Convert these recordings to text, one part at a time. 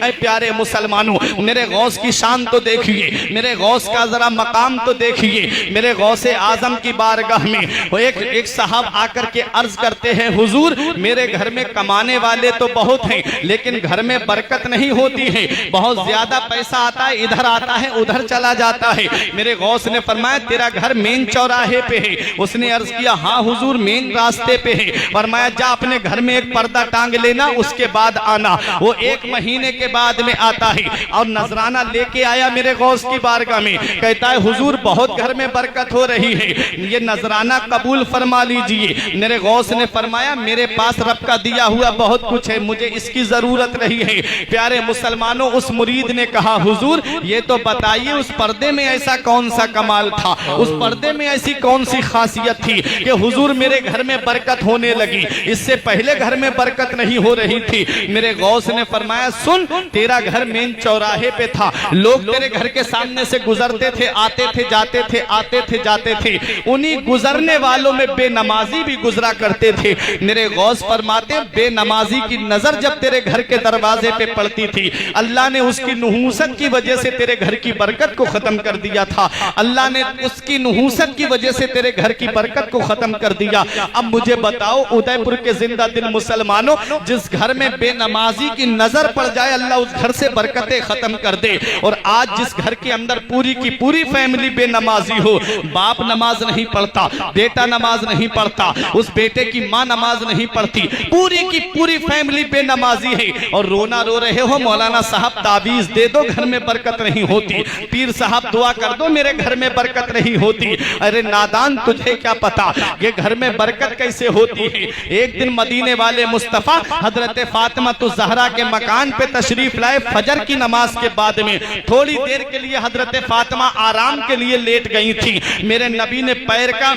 اے پیارے مسلمانوں میرے غوث کی شان تو دیکھیے، میرے غوث کا ذرا مقام تو دیکھیے۔ میرے غوث اعظم کی بارگاہ میں ایک صاحب آ کر کے عرض کرتے ہیں حضور میرے گھر میں کمانے والے تو بہت ہیں لیکن گھر میں برکت نہیں ہوتی ہے، بہت زیادہ پیسہ آتا ہے ادھر آتا ہے ادھر چلا جاتا ہے۔ میرے غوث نے فرمایا تیرا گھر مین چوراہے پہ ہے؟ اس نے عرض کیا ہاں حضور مین راستے پہ ہے۔ فرمایا جا اپنے گھر میں ایک پردہ ٹانگ لینا اس کے بعد آنا۔ وہ 1 مہینے کے بعد میں آتا ہے اور نذرانہ لے کے آیا میرے غوث کی بارگاہ میں، کہتا ہے حضور بہت گھر میں برکت ہو رہی ہے، یہ نذرانہ قبول فرما لیجئے۔ میرے غوث نے فرمایا میرے پاس رب کا دیا ہوا بہت کچھ ہے، مجھے اس کی ضرورت نہیں ہے۔ پیارے مسلمانوں اس مرید نے کہا حضور یہ تو بتائیے اس پردے میں ایسا کون سا کمال تھا، اس پردے میں ایسی کون سی خاصیت تھی کہ حضور میرے گھر میں برکت ہونے لگی، اس سے پہلے گھر میں برکت نہیں ہو رہی تھی۔ میرے غوث نے فرمایا سن تیرا گھر مین چوراہے پہ تھا، لوگ تیرے گھر کے سامنے سے گزرتے تھے آتے تھے جاتے تھے آتے تھے جاتے تھے، انہی گزرنے والوں میں بے نمازی بھی گزرا کرتے تھے۔ میرے غوث فرماتے بے نمازی کی نظر جب تیرے گھر کے دروازے پہ پڑتی تھی اللہ نے اس کی نحوست کی وجہ سے تیرے گھر کی برکت کو ختم کر دیا تھا، اللہ نے اس کی نحوست کی وجہ سے تیرے گھر کی برکت کو ختم کر دیا۔ اب مجھے بتاؤ ادے پور کے زندہ دل مسلمانوں جس گھر میں بے نمازی کی نظر پڑ جائے اللہ اس گھر سے برکتیں ختم کر دے، اور آج جس گھر کے اندر پوری کی پوری فیملی بے نمازی ہو، باپ نماز نہیں پڑھتا، بیٹا نماز نہیں پڑھتا، اس بیٹے کی ماں نماز نہیں پڑھتی، پوری کی پوری فیملی بے نمازی ہے، اور رونا رو رہے ہو مولانا صاحب تعویذ دے دو گھر میں برکت نہیں ہوتی، پیر صاحب دعا کر دو میرے گھر میں برکت نہیں ہوتی۔ ارے نادان تجھے کیا پتا کہ گھر میں برکت کیسے ہوتی ہے۔ ایک دن مدینے والے مصطفیٰ حضرت فاطمہ الزہرا کے مکان پہ تشریف لائے، فجر کی نماز کے بعد میں تھوڑی دیر کے لیے حضرت فاطمہ آرام کے لیے لیٹ گئی تھی، میرے نبی نے پیر کا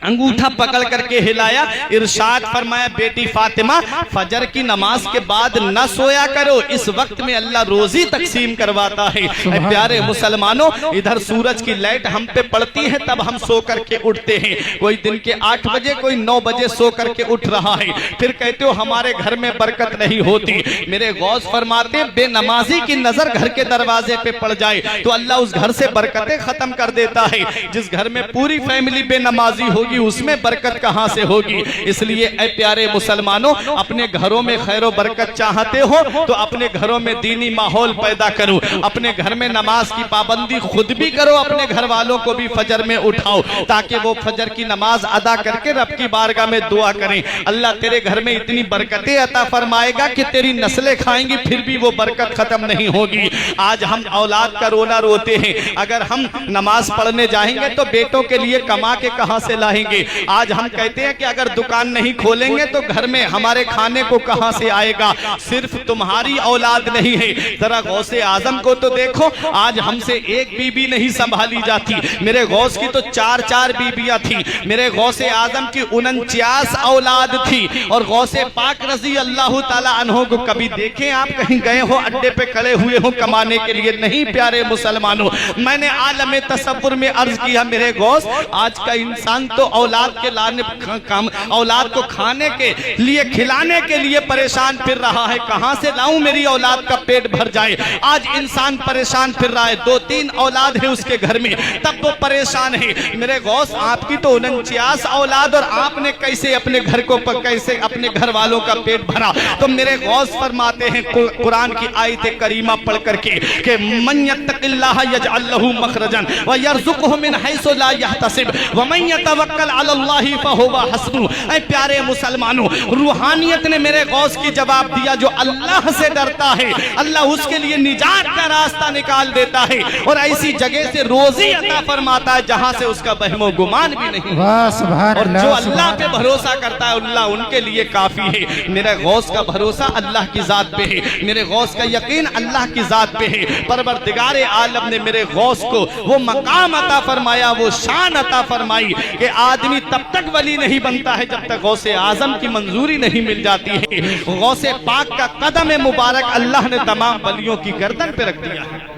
انگوٹھا پکڑ کر کے ہلایا، ارشاد فرمایا بیٹی فاطمہ فجر کی نماز کے بعد نہ سویا کرو، اس وقت میں اللہ روزی تقسیم کرواتا ہے۔ اے پیارے مسلمانوں ادھر سورج کی لائٹ ہم پہ پڑتی ہے تب ہم سو کر کے اٹھتے ہیں، کوئی دن کے 8 بجے کوئی 9 بجے سو کر کے اٹھ رہا ہے، پھر کہتے ہو ہمارے گھر میں برکت نہیں ہوتی۔ میرے غوث فرماتے بے نمازی کی نظر گھر کے دروازے پہ پڑ جائے تو اللہ اس گھر سے برکتیں ختم کر دیتا ہے، جس گھر میں پوری فیملی بے نمازی ہوگی اس میں برکت کہاں سے ہوگی۔ اس لیے اے پیارے مسلمانوں اپنے گھروں میں خیر و برکت چاہتے ہو تو اپنے گھروں میں دینی ماحول پیدا کرو، اپنے گھر میں نماز کی پابندی خود بھی کرو، اپنے گھر والوں کو بھی فجر میں اٹھاؤ تاکہ وہ فجر کی نماز ادا کر کے رب کی بارگاہ میں دعا کریں، اللہ تیرے گھر میں اتنی برکتیں عطا فرمائے گا کہ تیری نسلیں کھائیں گی پھر بھی وہ برکت ختم نہیں ہوگی۔ آج ہم اولاد کا رونا روتے ہیں، اگر ہم نماز پڑھنے جائیں گے تو بیٹوں کے لیے کما کے کہاں سے لائیں گے، آج ہم کہتے ہیں کہ اگر دکان نہیں کھولیں گے تو گھر میں ہمارے کھانے کو کہاں سے آئے گا۔ صرف تمہاری اولاد نہیں ہے، ذرا غوث اعظم کو تو دیکھو، آج ہم سے ایک بیوی نہیں سنبھالی جاتی، میرے غوث کی تو 4 بیویاں تھیں، میرے غوث اعظم کی 49 اولاد تھی، اور غوث پاک رضی اللہ تعالی عنہ کو کبھی دیکھیں آپ کہیں گئے ہو اڈے پہ کھڑے ہوئے ہو کمانے کے لیے؟ نہیں پیارے مسلمانوں، میں نے عالم تصور میں عرض کیا میرے غوث آج کا انسان تو اولاد کے لانے اولاد کو کھانے کے لیے کھلانے کے لیے پریشان پھر رہا ہے، کہاں سے لاؤں میری اولاد کا پیٹ بھر جائے۔ آج انسان پریشان پھر رہا ہے، 2-3 اولاد ہے اس کے گھر میں تب وہ پریشان ہے۔ میرے غوث آپ کی تو 49 اولاد اور آپ نے کیسے اپنے گھر کو کیسے اپنے گھر والوں کا پیٹ بھرا؟ تو میرے غوث فرماتے ہیں قرآن کی آیت کریمہ پڑھ کر کے کہ من یتق اللہ یجعل لہ مخرجا ویرزقہ من حیث لا یحتسب ومن یتوکل علی اللہ فہو حسبہ۔ اے پیارے مسلمانوں روحانیت نے میرے غوث کی جواب دیا جو اللہ سے ڈرتا ہے اللہ اس کے لیے نجات کا راستہ نکال دیتا ہے اور ایسی جگہ سے روزی عطا فرماتا ہے جہاں سے اس کا وہم و گمان بھی نہیں، اور جو اللہ پہ بھروسہ کرتا ہے اللہ ان کے لیے کافی ہے۔ میرے غوث کا بھروسہ اللہ کی ذات پہ ہے، میرے غوث کا یقین اللہ کی ذات پہ ہے۔ پروردگار عالم نے میرے غوث کو وہ مقام عطا فرمایا، وہ شان عطا فرمائی کہ آدمی تب تک ولی نہیں بنتا ہے جب تک غوث اعظم کی منظوری نہیں مل جاتی ہے۔ غوث پاک کا قدم مبارک اللہ نے تمام ولیوں کی گردن پہ رکھ دیا ہے۔